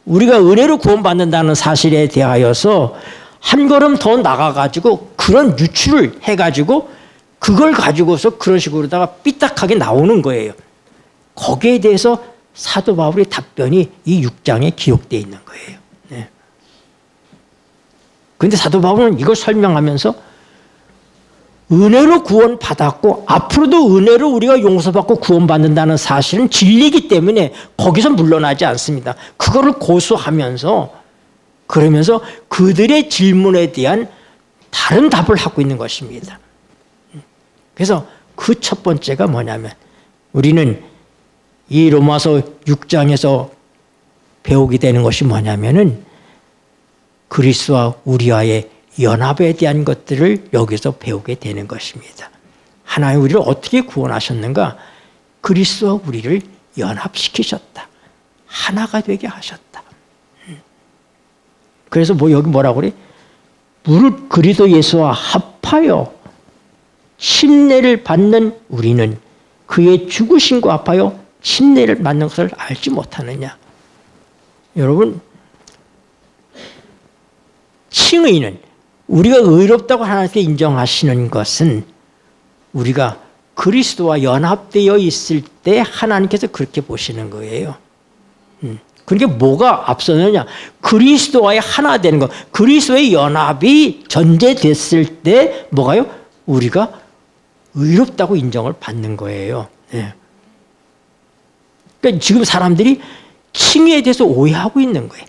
우리가 은혜로 구원받는다는 사실에 대하여서 한 걸음 더 나가가지고 그런 유추를 해가지고 그걸 가지고서 그런 식으로다가 삐딱하게 나오는 거예요. 거기에 대해서 사도 바울의 답변이 이 6장에 기록되어 있는 거예요. 네. 그런데 사도 바울은 이걸 설명하면서 은혜로 구원받았고 앞으로도 은혜로 우리가 용서받고 구원받는다는 사실은 진리이기 때문에 거기서 물러나지 않습니다. 그거를 고수하면서 그러면서 그들의 질문에 대한 다른 답을 하고 있는 것입니다. 그래서 그 첫 번째가 뭐냐면 우리는 이 로마서 6장에서 배우게 되는 것이 뭐냐면은 그리스도와 우리와의 연합에 대한 것들을 여기서 배우게 되는 것입니다. 하나님 우리를 어떻게 구원하셨는가? 그리스도와 우리를 연합시키셨다. 하나가 되게 하셨다. 그래서 여기 뭐라고 그래? 무릇 그리스도 예수와 합하여 침례를 받는 우리는 그의 죽으심과 합하여 침례를 받는 것을 알지 못하느냐. 여러분, 칭의는 우리가 의롭다고 하나님께 인정하시는 것은 우리가 그리스도와 연합되어 있을 때 하나님께서 그렇게 보시는 거예요. 그러니까 뭐가 앞서느냐? 그리스도와의 하나 되는 것. 그리스도의 연합이 전제됐을 때 뭐가요? 우리가 의롭다고 인정을 받는 거예요. 네. 그러니까 지금 사람들이 칭의에 대해서 오해하고 있는 거예요.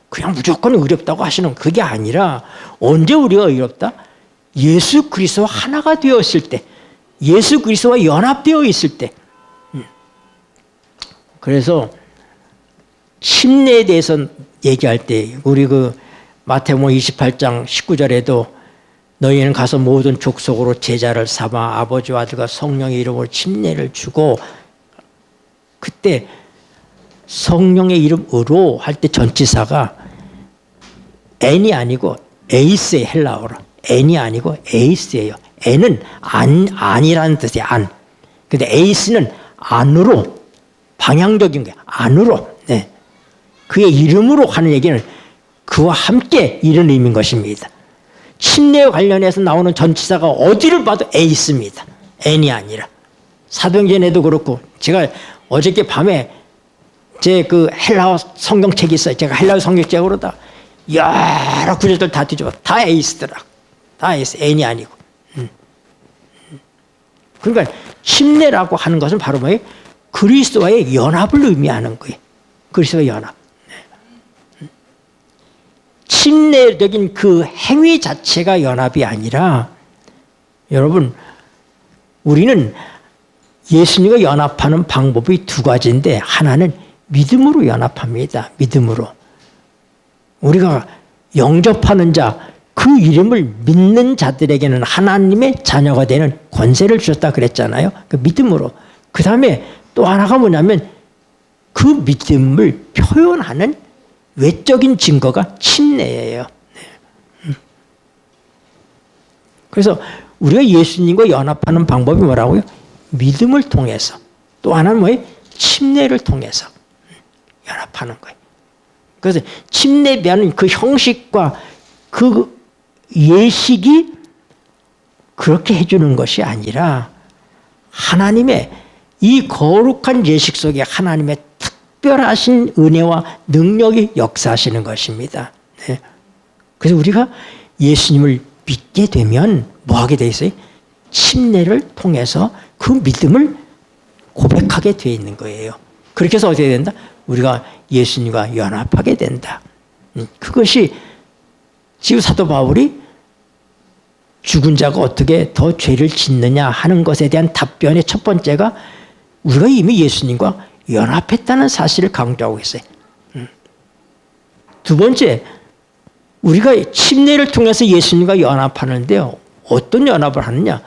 그냥 무조건 의롭다고 하시는 그게 아니라 언제 우리가 의롭다? 예수 그리스도와 하나가 되었을 때, 예수 그리스도와 연합되어 있을 때. 그래서 침례에 대해서 얘기할 때 우리 그 마태복음 28장 19절에도 너희는 가서 모든 족속으로 제자를 삼아 아버지와 아들과 성령의 이름으로 침례를 주고, 그때 성령의 이름으로 할 때 전치사가 n이 아니고 에이스의 헬라어로 n이 아니고 에이스예요. n은 안이라는 뜻이에요. 안. 근데 에이스는 안으로, 방향적인 거예요. 안으로. 네. 그의 이름으로 하는 얘기는 그와 함께 이런 의미인 것입니다. 침례와 관련해서 나오는 전치사가 어디를 봐도 에이스입니다. n이 아니라. 사도행전에도 그렇고, 제가 어저께 밤에 제 그 헬라어 성경책이 있어요. 제가 헬라어 성경책으로 다 여러 구절들 다 뒤집어. 다 에이스더라. 다 에이스. n이 아니고. 그러니까 침례라고 하는 것은 바로 뭐예요? 그리스도와의 연합을 의미하는 거예요. 그리스도의 연합. 침례적인 그 행위 자체가 연합이 아니라, 여러분, 우리는 예수님과 연합하는 방법이 두 가지인데, 하나는 믿음으로 연합합니다. 믿음으로. 우리가 영접하는 자, 그 이름을 믿는 자들에게는 하나님의 자녀가 되는 권세를 주셨다 그랬잖아요. 그 믿음으로. 그 다음에 또 하나가 뭐냐면 그 믿음을 표현하는 외적인 증거가 침례예요. 그래서 우리가 예수님과 연합하는 방법이 뭐라고요? 믿음을 통해서. 또 하나는 뭐예요? 침례를 통해서 연합하는 거예요. 그래서 침례라는 그 형식과 그 예식이 그렇게 해주는 것이 아니라 하나님의 이 거룩한 예식 속에 하나님의 특별하신 은혜와 능력이 역사하시는 것입니다. 네. 그래서 우리가 예수님을 믿게 되면 뭐 하게 돼 있어요? 침례를 통해서 그 믿음을 고백하게 돼 있는 거예요. 그렇게 해서 어떻게 된다? 우리가 예수님과 연합하게 된다. 그것이 지금 사도 바울이 죽은 자가 어떻게 더 죄를 짓느냐 하는 것에 대한 답변의 첫 번째가 우리가 이미 예수님과 연합했다는 사실을 강조하고 있어요. 두 번째, 우리가 침례를 통해서 예수님과 연합하는데요. 어떤 연합을 하느냐?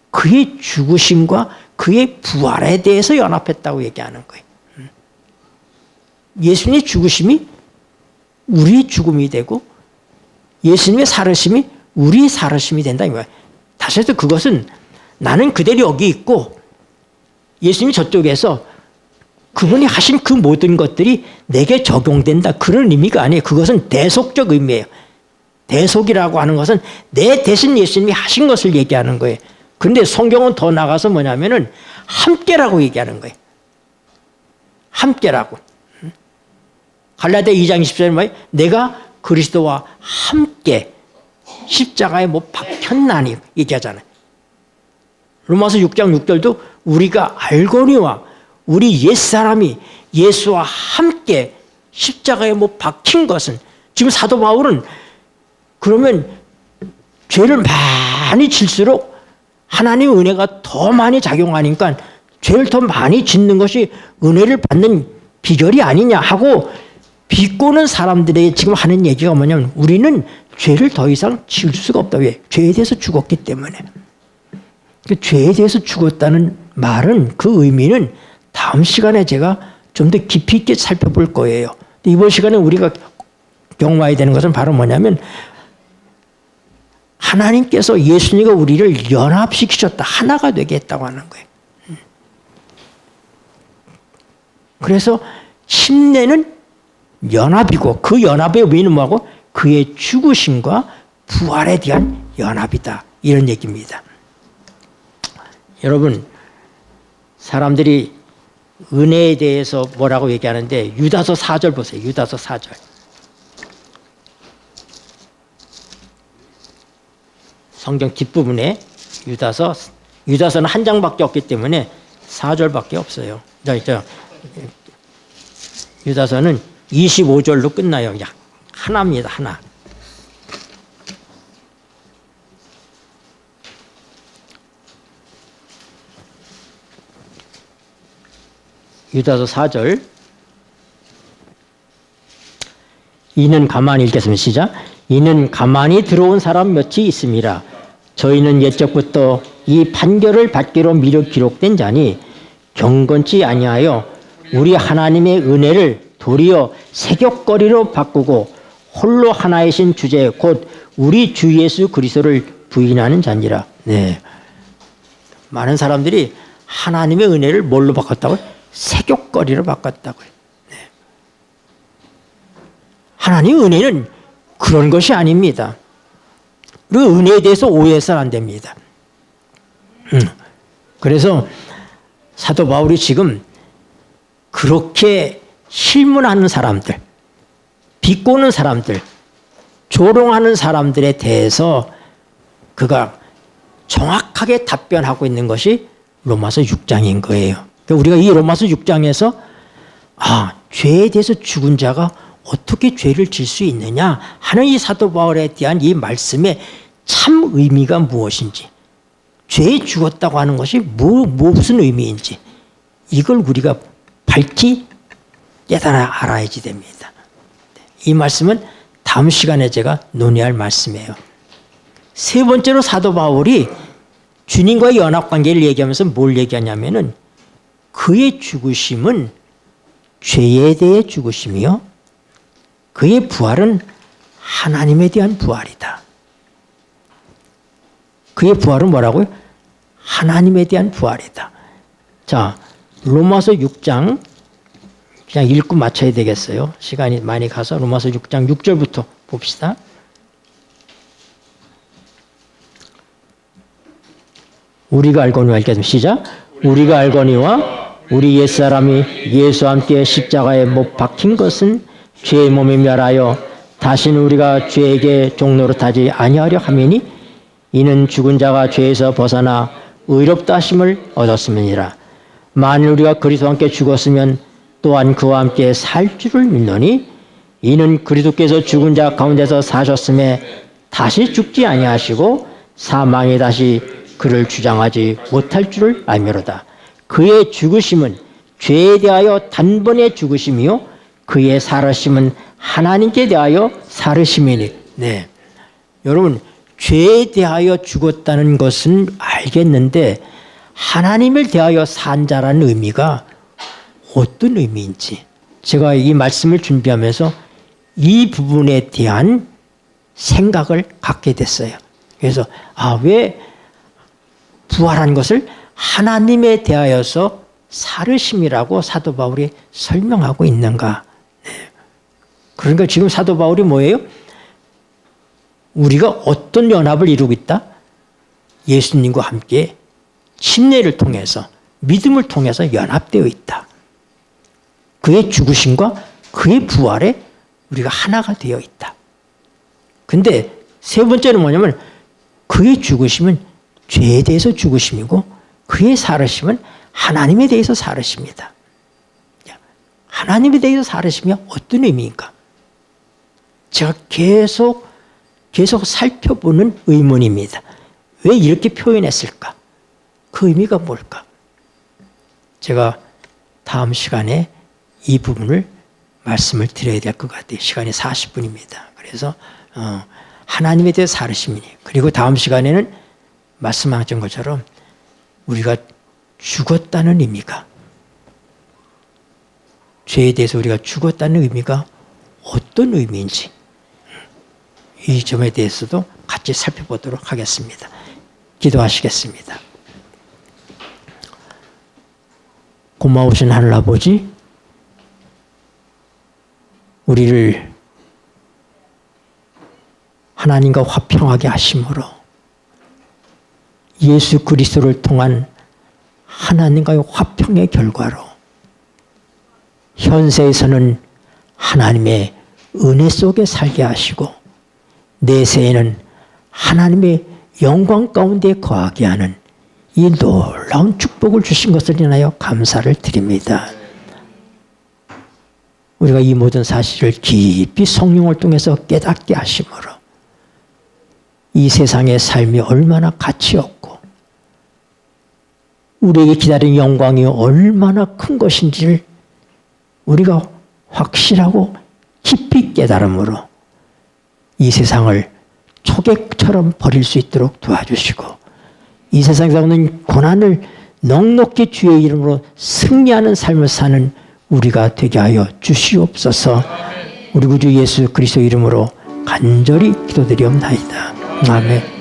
그의 죽으심과 그의 부활에 대해서 연합했다고 얘기하는 거예요. 예수님의 죽으심이 우리의 죽음이 되고 예수님의 살으심이 우리의 살으심이 된다 이거예요. 다시 해서 그것은 나는 그대로 여기 있고 예수님이 저쪽에서 그분이 하신 그 모든 것들이 내게 적용된다. 그런 의미가 아니에요. 그것은 대속적 의미예요. 대속이라고 하는 것은 내 대신 예수님이 하신 것을 얘기하는 거예요. 그런데 성경은 더 나가서 뭐냐면은 함께라고 얘기하는 거예요. 함께라고. 갈라디아 2장 20절에 뭐예요? 내가 그리스도와 함께 십자가에 못 박혔나니 얘기하잖아요. 로마서 6장 6절도 우리가 알거니와 우리 옛사람이 예수와 함께 십자가에 못 박힌 것은, 지금 사도 바울은 그러면 죄를 많이 질수록 하나님의 은혜가 더 많이 작용하니까 죄를 더 많이 짓는 것이 은혜를 받는 비결이 아니냐 하고 비꼬는 사람들에게 지금 하는 얘기가 뭐냐면 우리는 죄를 더 이상 지을 수가 없다. 왜? 죄에 대해서 죽었기 때문에. 그 죄에 대해서 죽었다는 말은 그 의미는 다음 시간에 제가 좀 더 깊이 있게 살펴볼 거예요. 이번 시간에 우리가 경험해야 되는 것은 바로 뭐냐면 하나님께서 예수님과 우리를 연합시키셨다. 하나가 되게 했다고 하는 거예요. 그래서 침례는 연합이고 그 연합의 의미는 뭐하고? 그의 죽으심과 부활에 대한 연합이다. 이런 얘기입니다. 여러분, 사람들이 은혜에 대해서 뭐라고 얘기하는데 유다서 4절 보세요. 유다서 4절. 성경 뒷부분에 유다서는 한 장밖에 없기 때문에 4절밖에 없어요. 유다서는 25절로 끝나요. 약 하나입니다. 하나. 유다서 4절 이는 가만히 읽겠습니다. 시작. 이는 가만히 들어온 사람 몇이 있음이라. 저희는 옛적부터 이 판결을 받기로 미리 기록된 자니 경건치 아니하여 우리 하나님의 은혜를 도리어 세격거리로 바꾸고 홀로 하나이신 주제 곧 우리 주 예수 그리스도를 부인하는 자니라. 네. 많은 사람들이 하나님의 은혜를 뭘로 바꿨다고요? 세격거리로 바꿨다고요. 네. 하나님의 은혜는 그런 것이 아닙니다. 그리고 은혜에 대해서 오해해서는 안 됩니다. 그래서 사도 바울이 지금 그렇게 실문하는 사람들, 비꼬는 사람들, 조롱하는 사람들에 대해서 그가 정확하게 답변하고 있는 것이 로마서 6장인 거예요. 그러니까 우리가 이 로마서 6장에서 죄에 대해서 죽은 자가 어떻게 죄를 질 수 있느냐 하는 이 사도 바울에 대한 이 말씀의 참 의미가 무엇인지, 죄에 죽었다고 하는 것이 무슨 의미인지 이걸 우리가 밝히 깨달아 알아야지 됩니다. 이 말씀은 다음 시간에 제가 논의할 말씀이에요. 세 번째로 사도 바울이 주님과의 연합관계를 얘기하면서 뭘 얘기하냐면은 그의 죽으심은 죄에 대해 죽으심이요, 그의 부활은 하나님에 대한 부활이다. 그의 부활은 뭐라고요? 하나님에 대한 부활이다. 자, 로마서 6장 그냥 읽고 맞춰야 되겠어요. 시간이 많이 가서 로마서 6장 6절부터 봅시다. 우리가 알거니와 읽겠습니다. 시작. 우리가 알거니와 우리 옛사람이 예수와 함께 십자가에 못 박힌 것은 죄의 몸에 멸하여 다시는 우리가 죄에게 종노릇하지 아니하려 함이니 이는 죽은 자가 죄에서 벗어나 의롭다 하심을 얻었음이니라. 만일 우리가 그리스도와 함께 죽었으면 또한 그와 함께 살 줄을 믿노니 이는 그리스도께서 죽은 자 가운데서 사셨음에 다시 죽지 아니하시고 사망이 다시 그를 주장하지 못할 줄을 알미로다. 그의 죽으심은 죄에 대하여 단번에 죽으심이요 그의 살으심은 하나님께 대하여 살으심이니. 네, 여러분 죄에 대하여 죽었다는 것은 알겠는데 하나님을 대하여 산 자라는 의미가 어떤 의미인지 제가 이 말씀을 준비하면서 이 부분에 대한 생각을 갖게 됐어요. 그래서 왜 부활한 것을 하나님에 대하여서 살으심이라고 사도 바울이 설명하고 있는가. 그러니까 지금 사도 바울이 뭐예요? 우리가 어떤 연합을 이루고 있다? 예수님과 함께 침례를 통해서 믿음을 통해서 연합되어 있다. 그의 죽으심과 그의 부활에 우리가 하나가 되어 있다. 근데 세 번째는 뭐냐면 그의 죽으심은 죄에 대해서 죽으심이고 그의 살으심은 하나님에 대해서 살으십니다. 하나님에 대해서 살으심이 어떤 의미인가? 제가 계속 살펴보는 의문입니다. 왜 이렇게 표현했을까? 그 의미가 뭘까? 제가 다음 시간에 이 부분을 말씀을 드려야 될 것 같아요. 시간이 40분입니다. 그래서 하나님에 대해 살으심이니, 그리고 다음 시간에는 말씀하신 것처럼 우리가 죽었다는 의미가, 죄에 대해서 우리가 죽었다는 의미가 어떤 의미인지 이 점에 대해서도 같이 살펴보도록 하겠습니다. 기도하시겠습니다. 고마우신 하늘아버지, 우리를 하나님과 화평하게 하심으로 예수 그리스도를 통한 하나님과의 화평의 결과로 현세에서는 하나님의 은혜 속에 살게 하시고 내세에는 하나님의 영광 가운데 거하게 하는 이 놀라운 축복을 주신 것을 인하여 감사를 드립니다. 우리가 이 모든 사실을 깊이 성령을 통해서 깨닫게 하심으로 이 세상의 삶이 얼마나 가치 없고 우리에게 기다리는 영광이 얼마나 큰 것인지를 우리가 확실하고 깊이 깨달음으로 이 세상을 초객처럼 버릴 수 있도록 도와주시고 이 세상에서 오는 고난을 넉넉히 주의 이름으로 승리하는 삶을 사는 우리가 되게 하여 주시옵소서. 우리 구주 예수 그리스도 이름으로 간절히 기도드리옵나이다. 아멘.